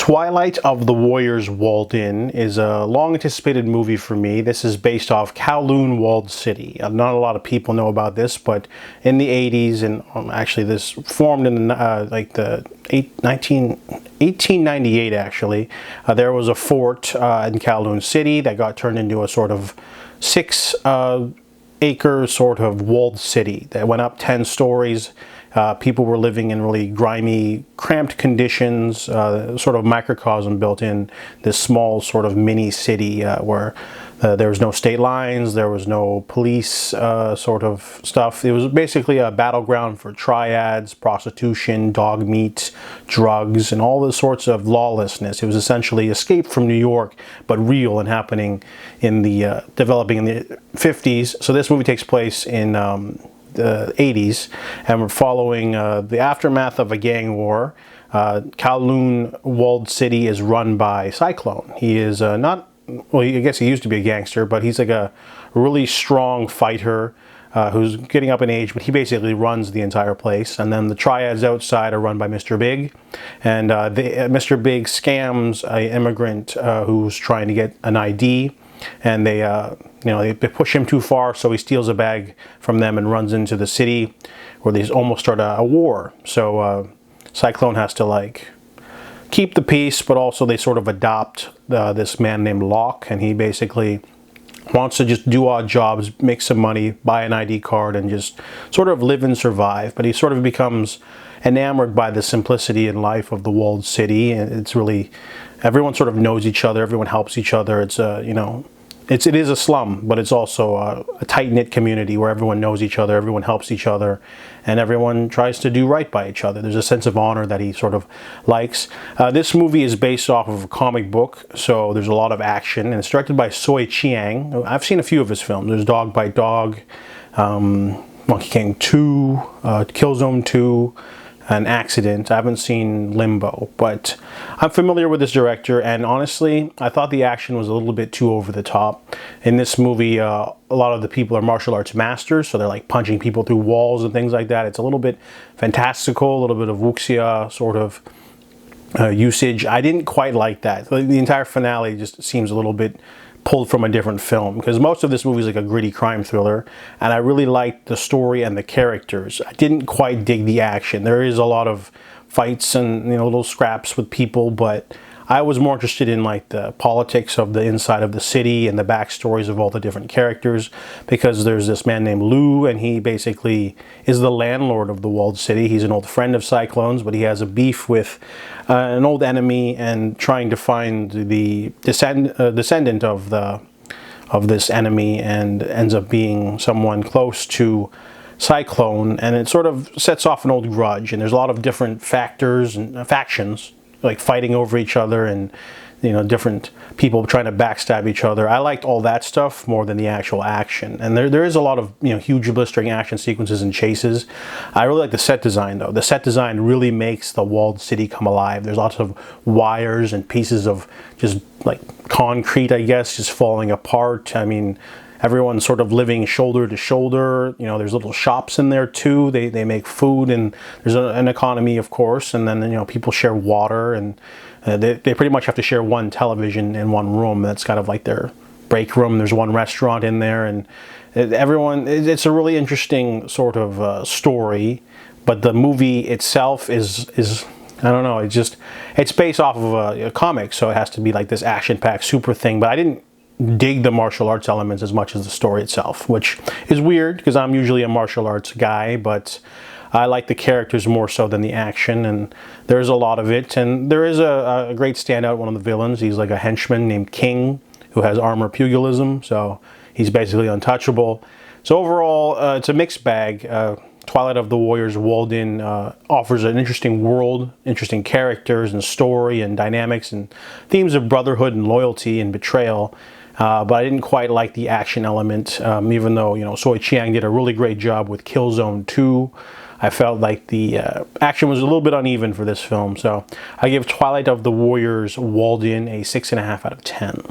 Twilight of the Warriors Walled In is a long-anticipated movie for me. This is based off Kowloon Walled City. Not a lot of people know about this, but in the 80s, and actually this formed in the 1898 actually, there was a fort in Kowloon City that got turned into a sort of 6-acre sort of walled city that went up 10 stories. People were living in really grimy, cramped conditions, sort of microcosm built in this small sort of mini city where there was no state lines, there was no police sort of stuff. It was basically a battleground for triads, prostitution, dog meat, drugs, and all those sorts of lawlessness. It was essentially Escape from New York, but real and happening in the, developing in the 50s. So this movie takes place in the 80s, and we're following the aftermath of a gang war. Kowloon Walled City is run by Cyclone. He is not, well, I guess he used to be a gangster, but he's like a really strong fighter who's getting up in age, but he basically runs the entire place. And then the Triads outside are run by Mr. Big, and Mr. Big scams an immigrant who's trying to get an ID, and they push him too far, so he steals a bag from them and runs into the city where they almost start a war. So Cyclone has to like keep the peace, but also they sort of adopt this man named Locke, and he basically wants to just do odd jobs, make some money, buy an ID card, and just sort of live and survive. But he sort of becomes enamored by the simplicity in life of the walled city, and it's really, everyone sort of knows each other, everyone helps each other. It's it is a slum, but it's also a tight-knit community where everyone knows each other, everyone helps each other, and everyone tries to do right by each other. There's a sense of honor that he sort of likes. This movie is based off of a comic book, so there's a lot of action, and it's directed by Tsui Chiang. I've seen a few of his films. There's Dog Bite Dog, Monkey King 2, Killzone 2, An Accident. I haven't seen Limbo, but I'm familiar with this director, and honestly, I thought the action was a little bit too over the top. In this movie, a lot of the people are martial arts masters, so they're like punching people through walls and things like that. It's a little bit fantastical, a little bit of wuxia sort of usage. I didn't quite like that. The entire finale just seems a little bit pulled from a different film, because most of this movie is like a gritty crime thriller, and I really liked the story and the characters. I didn't quite dig the action. There is a lot of fights and little scraps with people, but I was more interested in like the politics of the inside of the city and the backstories of all the different characters, because there's this man named Lou, and he basically is the landlord of the walled city. He's an old friend of Cyclone's, but he has a beef with an old enemy, and trying to find the descendant of this enemy, and ends up being someone close to Cyclone, and it sort of sets off an old grudge. And there's a lot of different factors and factions like fighting over each other, and different people trying to backstab each other. I liked all that stuff more than the actual action, and there is a lot of huge blistering action sequences and chases. I really like the set design though. The set design really makes the walled city come alive. There's lots of wires and pieces of just like concrete, I guess, just falling apart. I mean, everyone's sort of living shoulder to shoulder. There's little shops in there too. They make food, and there's an economy, of course. And then people share water, and they pretty much have to share one television in one room. That's kind of like their break room. There's one restaurant in there, and it's a really interesting sort of story. But the movie itself is I don't know. It's based off of a comic, so it has to be like this action-packed super thing. But I didn't dig the martial arts elements as much as the story itself, which is weird because I'm usually a martial arts guy, but I like the characters more so than the action, and there's a lot of it. And there is a great standout, one of the villains. He's like a henchman named King who has armor pugilism, so he's basically untouchable. So overall, it's a mixed bag. Twilight of the Warriors Walled In offers an interesting world, interesting characters and story and dynamics and themes of brotherhood and loyalty and betrayal. But I didn't quite like the action element, even though Tsui Chiang did a really great job with Killzone 2. I felt like the action was a little bit uneven for this film, so I give Twilight of the Warriors Walled In a 6.5 out of 10.